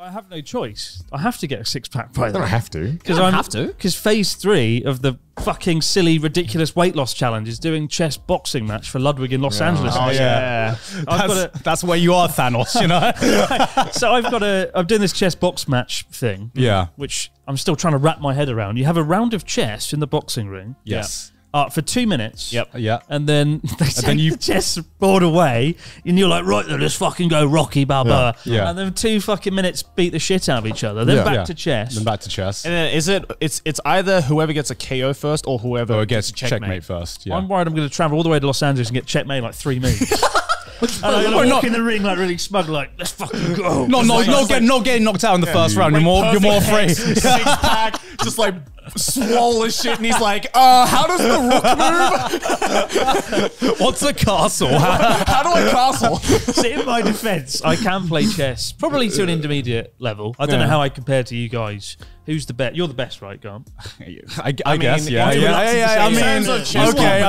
I have no choice. I have to get a six-pack by then. I don't have to. Because phase 3 of the fucking silly, ridiculous weight loss challenge is doing chess boxing match for Ludwig in Los Angeles. Oh yeah, that's where you are, Thanos. You know. So I'm doing this chess box match thing. Yeah. Which I'm still trying to wrap my head around. You have a round of chess in the boxing ring. Yes. For 2 minutes. Yep. Yeah. And then they take the chess board away, and you're like, right then, let's fucking go Rocky Balboa. Yeah. And then 2 fucking minutes beat the shit out of each other. Then back to chess. Then back to chess. And then it's either whoever gets a KO first or whoever gets checkmate first. Yeah. I'm worried I'm going to travel all the way to Los Angeles and get checkmate in like 3 moves. And I walk in the ring like really smug, like, let's fucking go. Not getting knocked out in the first round. You're more afraid. Six pack, just like swole as shit, and he's like, how does the rook move? What's a castle? How do I castle? So in my defense, I can play chess, probably to an intermediate level. I don't know how I compare to you guys. Who's the best? You're the best, right, Garm? I guess, yeah. I mean,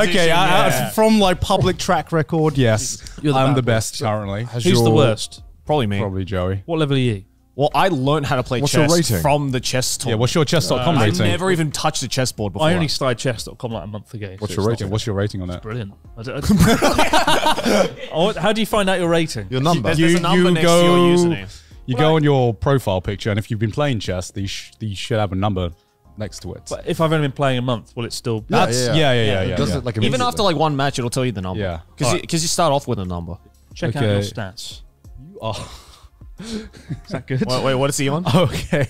okay. From like public track record, yes, I'm the best currently. Who's the worst? Probably me. Probably Joey. What level are you? Well, I learned how to play chess from the chess tool. Yeah, what's your chess.com rating? I never even touched the chessboard before. I only started chess.com like a month ago. What's your rating? What's your rating on that? Brilliant. How do you find out your rating? Your number. There's a number next to your username. You go on your profile picture, and if you've been playing chess, you should have a number next to it. But if I've only been playing a month, will it still? Yeah. Does it like even after like one match, it'll tell you the number. Yeah. Because you start off with a number. Check out your stats. You are. Is that good? Wait, what is he on? Okay.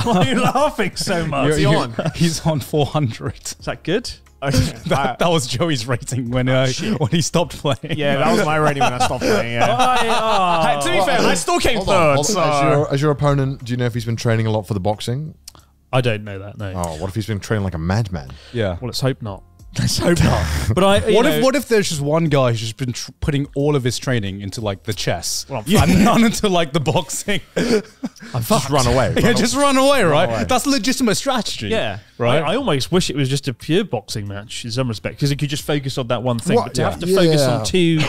Why are you laughing so much? What's he on? He's on 400. Is that good? That was Joey's rating when he stopped playing. Yeah, that was my rating when I stopped playing. Yeah. To be fair, I still came third. As your opponent, do you know if he's been training a lot for the boxing? I don't know that. No. Oh, what if he's been training like a madman? Yeah. Well, let's hope not. Let's hope not. But what if there's just one guy who's just been putting all of his training into like the chess, well, and none into like the boxing? Just run away. Just run away, right? That's a legitimate strategy. Yeah. Right. I almost wish it was just a pure boxing match in some respect, because it could just focus on that one thing. But to have to focus on 2,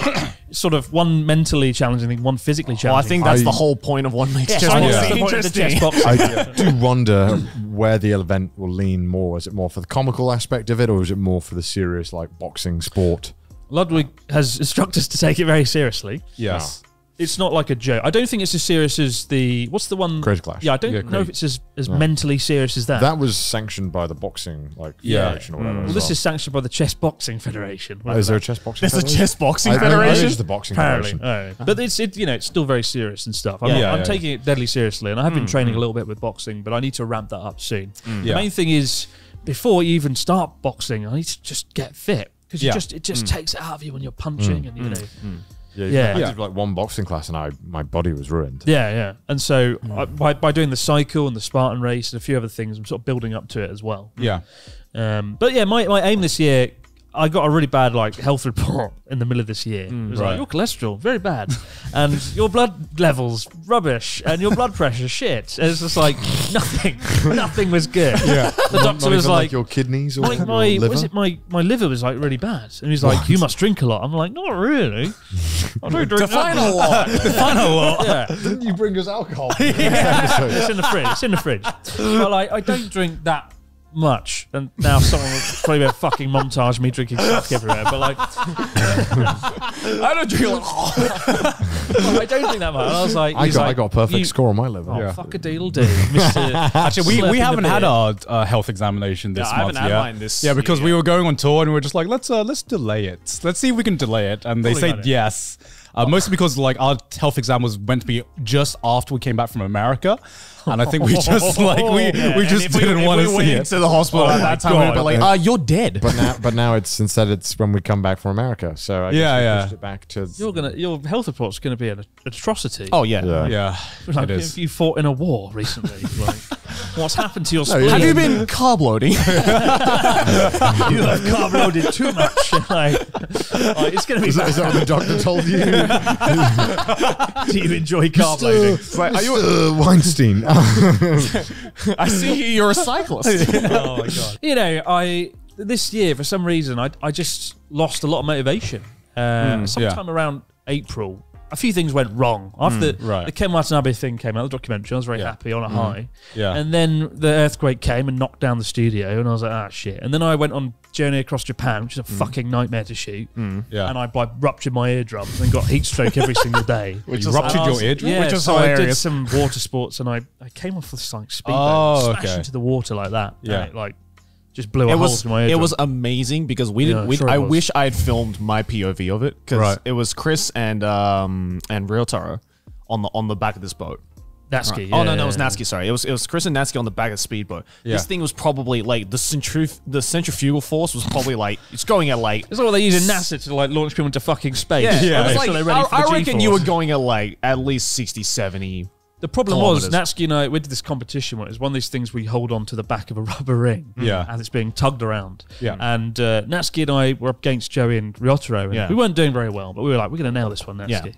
sort of one mentally challenging thing, one physically challenging. Well, I think that's the whole point of what makes chess interesting. I do wonder where the event will lean more. Is it more for the comical aspect of it, or is it more for the serious, like boxing sport? Ludwig has instructed us to take it very seriously. Yes. It's not like a joke. I don't think it's as serious as what's the one? Crazy Clash. Yeah, I don't know if it's as mentally serious as that. That was sanctioned by the boxing federation or whatever. Well, this is sanctioned by the Chess Boxing Federation. Is there a chess boxing federation? There's a chess boxing I federation? It's the boxing federation. But it's still very serious and stuff. I'm taking it deadly seriously, and I have been training a little bit with boxing, but I need to ramp that up soon. The main thing is, before you even start boxing, I need to just get fit, because it just takes it out of you when you're punching and you know. I did like one boxing class and my body was ruined. Yeah. And so by doing the cycle and the Spartan race and a few other things, I'm sort of building up to it as well. Yeah. But yeah, my aim this year, I got a really bad health report in the middle of this year. It was like, your cholesterol, very bad. And your blood levels, rubbish. And your blood pressure, shit. And it's just like, nothing was good. Yeah. The doctor was like, your kidneys or my your liver? Was it my liver was like really bad. And he's like, you must drink a lot. I'm like, not really. I don't drink Define a lot. Define a lot. Yeah. Didn't you bring us alcohol? It's in the fridge. It's in the fridge. But I don't drink that much, and now someone will probably fucking montage me drinking stuff everywhere, but I don't drink a lot. I don't drink that much. And I was like, I got a perfect score on my liver. Oh, fuck a deedle do, Mr. Actually, we haven't had our health examination this month. I haven't had mine this year. Because we were going on tour and we were just like, let's delay it. Let's see if we can delay it. And they said yes. Mostly because our health exam was meant to be just after we came back from America, and I think we just we just didn't want to see it. We went into the hospital at that time. We were like, "You're dead." But now it's when we come back from America. So I guess we pushed it back to your health report's gonna be an atrocity. Oh yeah. Like, it is. If you fought in a war recently, what's happened to your spleen? Have you been carb loading? You have carb loaded too much. It's gonna be. Is that what the doctor told you? Do you enjoy carb loading? Are you Weinstein? I see you're a cyclist. Oh my god! You know, this year for some reason I just lost a lot of motivation. Sometime around April, a few things went wrong. After right. the Ken Watanabe thing came out, the documentary, I was very happy on a high. Yeah. And then the earthquake came and knocked down the studio, and I was like, ah, shit. And then I went on journey across Japan, which is a fucking nightmare to shoot. Yeah. And I ruptured my eardrums and got heat stroke every single day. You ruptured your eardrum? Yeah, Which is so I did hilarious. some water sports, and I came off this like speedboat, Oh, smashed okay. into the water like that. Yeah. And it, like just blew a hole through my eardrum. It was amazing because we Yeah, didn't. We, sure it I was. wish I had filmed my POV of it because Right. it was Chris and Ryotaro on the back of this boat. Natsuki. Right. Yeah, Oh no, it was yeah. Natsuki. Sorry, it was Chris and Natsuki on the back of the speedboat. Yeah. This thing was probably like the centrifugal force was probably like it's going at like. It's like what they use in NASA to like launch people into fucking space. Yeah, it was Make like, sure they're ready for the I reckon you G-force. were going at like at least 60, 70. The problem was, kilometers. Natsuki and I, we did this competition where it was one of these things we hold on to the back of a rubber ring Yeah. as it's being tugged around. Yeah. And Natsuki and I were up against Joey and Ryotaro. And Yeah. we weren't doing very well, but we were like, we're going to nail this one, Natsuki. Yeah.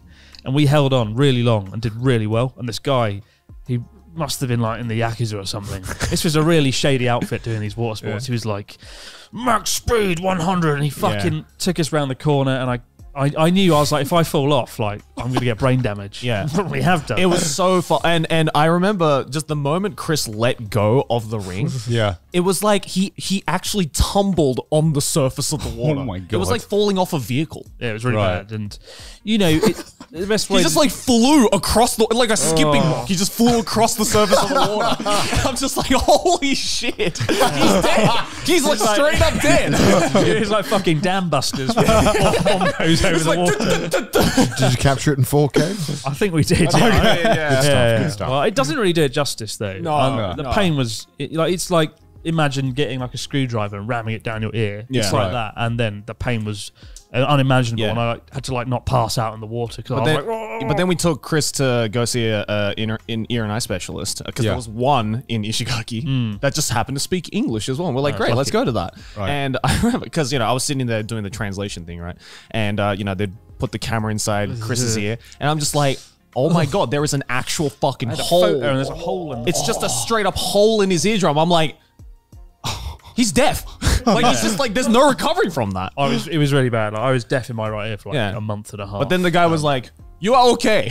And we held on really long and did really well. And this guy, he must have been like in the Yakuza or something. This was a really shady outfit doing these water sports. He was like, max speed 100. And he fucking took us round the corner, and I knew, I was like, if I fall off, like, I'm going to get brain damage. Yeah. Probably have done. It was so fun, and I remember just the moment Chris let go of the ring. Yeah. It was like he actually tumbled on the surface of the water. Oh my It was God. like falling off a vehicle. Yeah, it was really Right. bad. And, you know, the best way... He just like flew across the like a skipping rock. He just flew across the surface of the water. I'm just like, holy shit, he's dead. He's like straight up dead. it was like fucking dam busters. With bomb goes over the water. Did you capture it in 4K? I think we did. Good stuff. Good stuff. Well, it doesn't really do it justice, though. No, the no. pain was... it's like, imagine getting like a screwdriver and ramming it down your ear. Yeah. It's like Right. that. And then the pain was unimaginable. Yeah. And I had to like not pass out in the water because I was like... "Oh." But then we took Chris to go see an ear and eye specialist because there was one in Ishigaki that just happened to speak English as well. And we're like, great, let's go to that. Right. And I remember because I was sitting there doing the translation thing, right? And they'd put the camera inside Chris's ear, and I'm just like, oh my god, there is an actual fucking hole. photo and there's a hole in... It's just a straight up hole in his eardrum. I'm like, he's deaf. Like he's just like, there's no recovery from that. It was really bad. Like, I was deaf in my right ear for like Yeah. a month and a half. But then the guy was like, you are okay.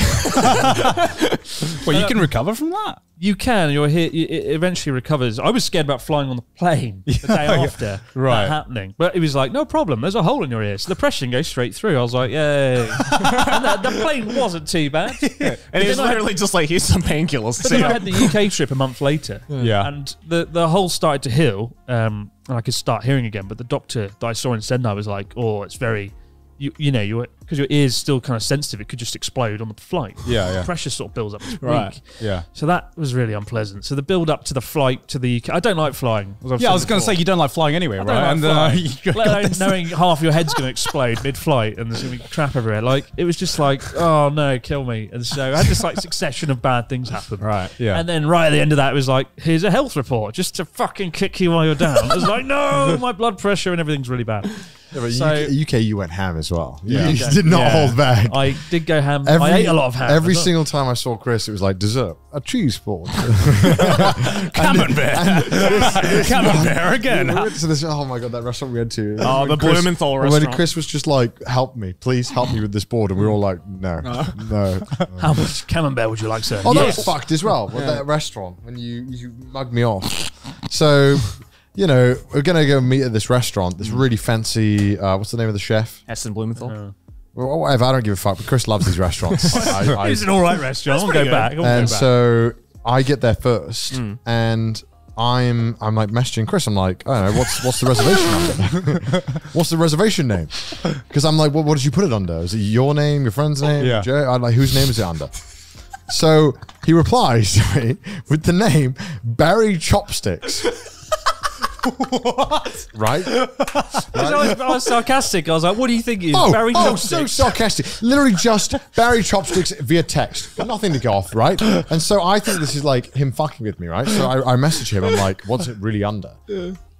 Well, you can recover from that. you can. You're here. It eventually recovers. I was scared about flying on the plane the day after Right. that happening. But it was like, no problem. There's a hole in your ear. So the pressure can go straight through. I was like, yay. And the plane wasn't too bad. And he's literally just like, here's some painkillers. But then I had the UK trip a month later. Yeah. And the hole started to heal. And I could start hearing again. But the doctor that I saw in Sendai was like, oh, it's very... because your ear's still kind of sensitive, it could just explode on the flight. Yeah, yeah. Pressure sort of builds up. It's Right. weak. Yeah. So that was really unpleasant. So the build up to the flight to the UK, I don't like flying. As I've Yeah, I said was going to before. say you don't like flying anyway, I don't right? like flying. you Let got alone this- knowing half your head's going to explode mid-flight and there's going to be crap everywhere. Like, it was just like, oh no, kill me. And so I had this like succession of bad things happen. Right. Yeah. And then right at the end of that, it was like, here's a health report just to fucking kick you while you're down. It was like, no, my blood pressure and everything's really bad. Yeah, but So- UK, you went ham as well. Yeah. You did not Yeah. hold back. I did go ham. I ate a lot of ham. Every but not- single time I saw Chris, it was like dessert, a cheese ball. Camembert. Camembert again. We went to this, oh my god, that restaurant we went to. Oh, the Chris- Blumenthal and when restaurant. Chris was just like, "Help me, please help me with this board," and we were all like, "No, no." How much camembert would you like, sir? Oh, that Yes. was fucked as well. With that restaurant when you mugged me off. So, we're gonna go meet at this restaurant. This really fancy. What's the name of the chef? Heston Blumenthal. Well, whatever. I don't give a fuck. But Chris loves these restaurants. It's an all right restaurant. I won't go back. I won't And go back. so I get there first, and I'm like messaging Chris. I'm like, I don't know, what's the reservation number? What's the reservation name? Because I'm like, what did you put it under? Is it your name, your friend's name? Yeah. Joe? I'm like, whose name is it under? So he replies to me with the name Barry Chopsticks. What? Right? I was sarcastic. I was like, what do you think it is? Barry so Chopsticks? sarcastic. Literally just Barry Chopsticks via text. Nothing to go off, right? And so I think this is like him fucking with me, right? So I message him. I'm like, what's it really under?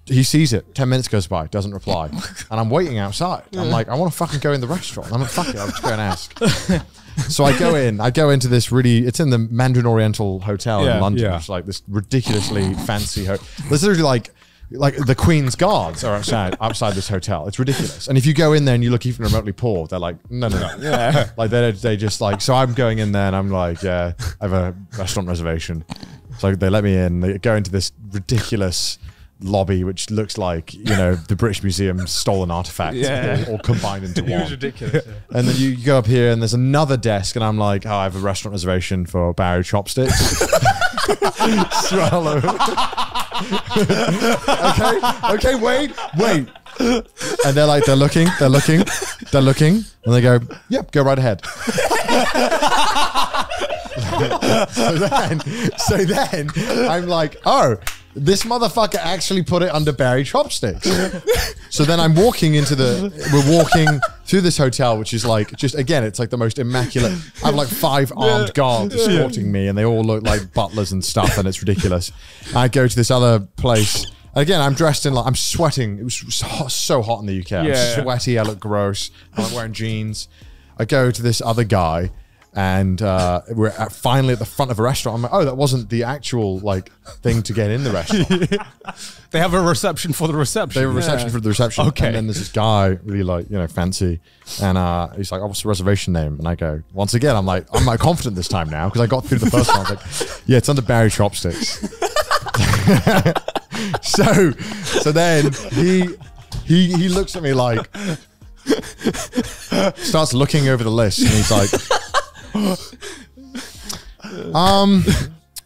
He sees it. 10 minutes goes by, doesn't reply. And I'm waiting outside. I'm like, I want to fucking go in the restaurant. I'm like, fuck it, I'll just go and ask. So I go into this it's in the Mandarin Oriental Hotel Yeah, in London. yeah. It's like this ridiculously fancy hotel. There's literally like like the Queen's guards are outside this hotel. It's ridiculous. And if you go in there and you look even remotely poor, they're like, no. Yeah. Like they just like, so I'm going in there and I'm like, yeah, I have a restaurant reservation. So they let me in. They go into this ridiculous lobby, which looks like, you know, the British Museum's stolen artifacts, all combined into one. It was ridiculous. Yeah. And then you go up here and there's another desk and I'm like, oh, I have a restaurant reservation for Barry Chopsticks. Okay, wait. And they're like, they're looking, and they go, yep, go right ahead. so then I'm like, oh, this motherfucker actually put it under Barry Chopsticks. So then we're walking through this hotel, which is like, just again, it's like the most immaculate. I have like 5 armed guards escorting me, and they all look like butlers and stuff, and it's ridiculous. I go to this other place. Again, I'm dressed in like, I'm sweating. It was so hot in the UK. I'm sweaty. I look gross. I'm wearing jeans. I go to this other guy, and we're finally at the front of a restaurant. I'm like, oh, that wasn't the actual like thing to get in the restaurant. They have a reception for the reception. They have a reception for the reception. Okay. And then there's this guy, really like, you know, fancy. And he's like, oh, what's the reservation name? And I go, once again, I'm like confident this time now, because I got through the first one. I was like, yeah, it's under Barry Chopsticks. So then he looks at me like, starts looking over the list, and he's like,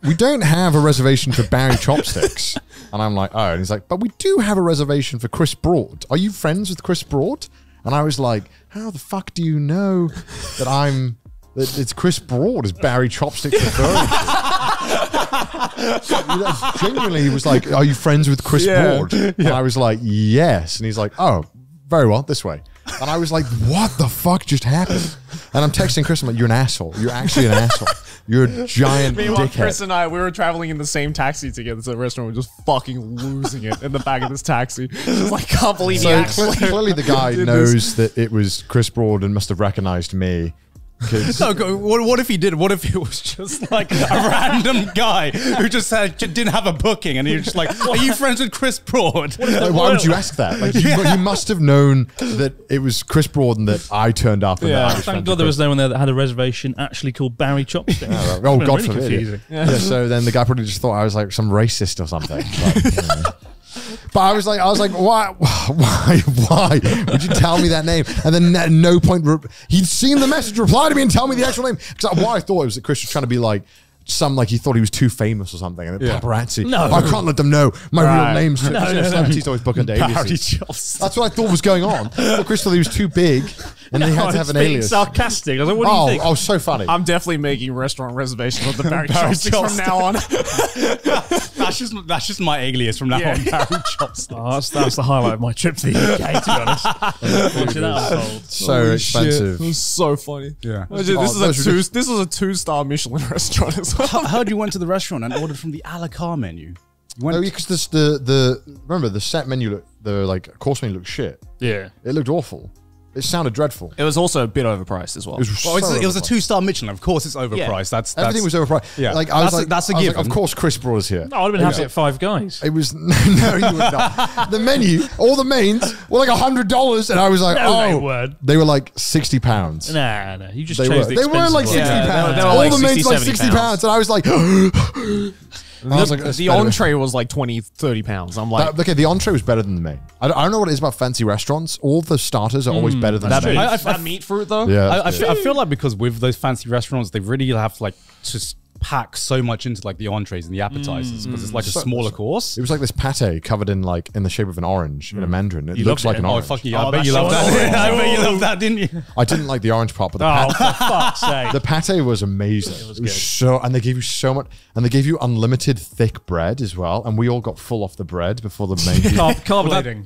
we don't have a reservation for Barry Chopsticks. And I'm like, oh. And he's like, but we do have a reservation for Chris Broad. Are you friends with Chris Broad? And I was like, how the fuck do you know that it's Chris Broad is Barry Chopsticks referring to? Genuinely, he was like, are you friends with Chris Broad? And I was like, yes. And he's like, oh, very well, this way. And I was like, what the fuck just happened? And I'm texting Chris, I'm like, you're an asshole. You're actually an asshole. You're a giant Meanwhile, dickhead. Chris and I, we were traveling in the same taxi together to the restaurant. We were just fucking losing it in the back of this taxi. Just like, can't believe he actually clearly the guy knows that it was Chris Broad and must have recognized me. No, what if he did? What if it was just like a random guy who just didn't have a booking, and he was just like, "Are you friends with Chris Broad?" Like, why would you ask that? Like, you must have known that it was Chris Broad and that I turned up. And that I was Thank God there was no one there that had a reservation actually called Barry Chopsticks. Oh, God forbid. Yeah, so then the guy probably just thought I was like some racist or something. But I was like, why would you tell me that name? And then at no point he'd seen the message, reply to me and tell me the actual name. Because what I thought was that Chris was trying to be like he thought he was too famous or something. And paparazzi. No, I can't let them know my real name's. Celebrities always book under aliases. That's what I thought was going on. But Chris thought he was too big, and they had to have an alias. Sarcastic. I was like, what do you think? Oh, so funny. I'm definitely making restaurant reservations of the Barry Chopsticks from now on. That's just my alias from now on. Barry Chopsticks. Oh, that's the highlight of my trip to the UK, to be honest. Watching that unfold. So expensive. It was so funny. Yeah. This was a 2-star Michelin restaurant as well. I heard you went to the restaurant and ordered from the a la carte menu. No, because remember the set menu, the course menu looked shit. Yeah. It looked awful. It sounded dreadful. It was also a bit overpriced as well. It was a 2-star Michelin. Of course, it's overpriced. Yeah. Everything was overpriced. Yeah, like that's a given. Of course, Chris Broad is here. No, I'd have been happy at Five Guys. It was no, you would not. The menu, all the mains were like $100, and I was like, No, they weren't. They were like £60. Nah, you just They chose were. the They were like £60. they were All like the mains 60, like 70 £60, and I was like. The entree was like 20, 30 pounds. I'm like, okay, the entree was better than the main. I don't know what it is about fancy restaurants. All the starters are always better than the main. that meat fruit though. Yeah, I feel like because with those fancy restaurants, they really have to like just pack so much into like the entrees and the appetizers because it's like a smaller course. It was like this pate covered in the shape of an orange in a mandarin. It looks like an orange. Oh fuck you! I bet you loved that. I bet you loved that, didn't you? I didn't like the orange part, but the for fuck's sake. the pate was amazing. It was so, and they gave you so much, and they gave you unlimited thick bread as well. And we all got full off the bread before the main. Carbonating.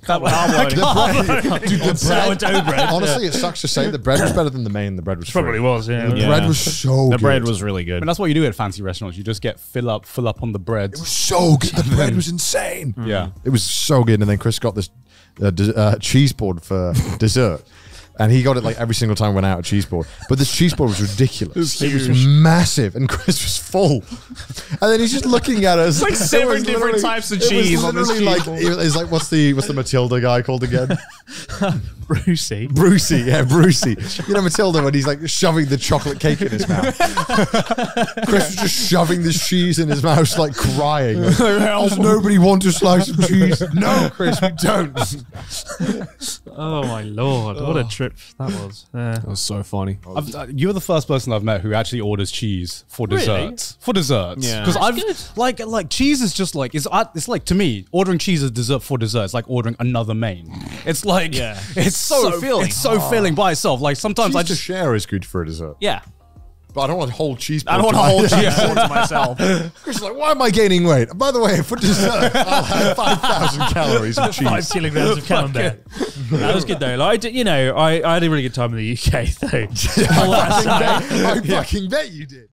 Dude, Sourdough bread. Honestly, it sucks to say the bread was better than the main. The bread was Probably free. was, yeah. The bread was so good. The bread was really good. And that's what you do at fancy restaurants. You just get fill up on the bread. It was so good. The bread was insane. Yeah. It was so good. And then Chris got this cheese board for dessert. And he got it like every single time we went out a cheese board. But this cheese board was ridiculous. It was massive, and Chris was full. And then he's just looking at us. It's like 7 different types of cheese on this cheese board. It's like, what's the Matilda guy called again? Brucey. Brucey, yeah, Brucey. You know Matilda when he's like shoving the chocolate cake in his mouth. Chris was just shoving this cheese in his mouth, like crying. Like, does nobody want a slice of cheese? No, Chris, we don't. Oh my lord! What a trip that was. That was so funny. You're the first person I've met who actually orders cheese for desserts. For desserts, Yeah. because I've good. like cheese is just like it's like, to me, ordering cheese as dessert for dessert is like ordering another main. It's like it's so filling. It's so filling by itself. Like sometimes I Cheese to just share is good for a dessert. Yeah. But I don't want a whole cheese board. I don't want a whole cheese board to myself. Chris is like, why am I gaining weight? By the way, for dessert, I'll have 5,000 calories of cheese. 5 kilograms of camembert. That was good though. Like, I had a really good time in the UK though. I fucking bet you did.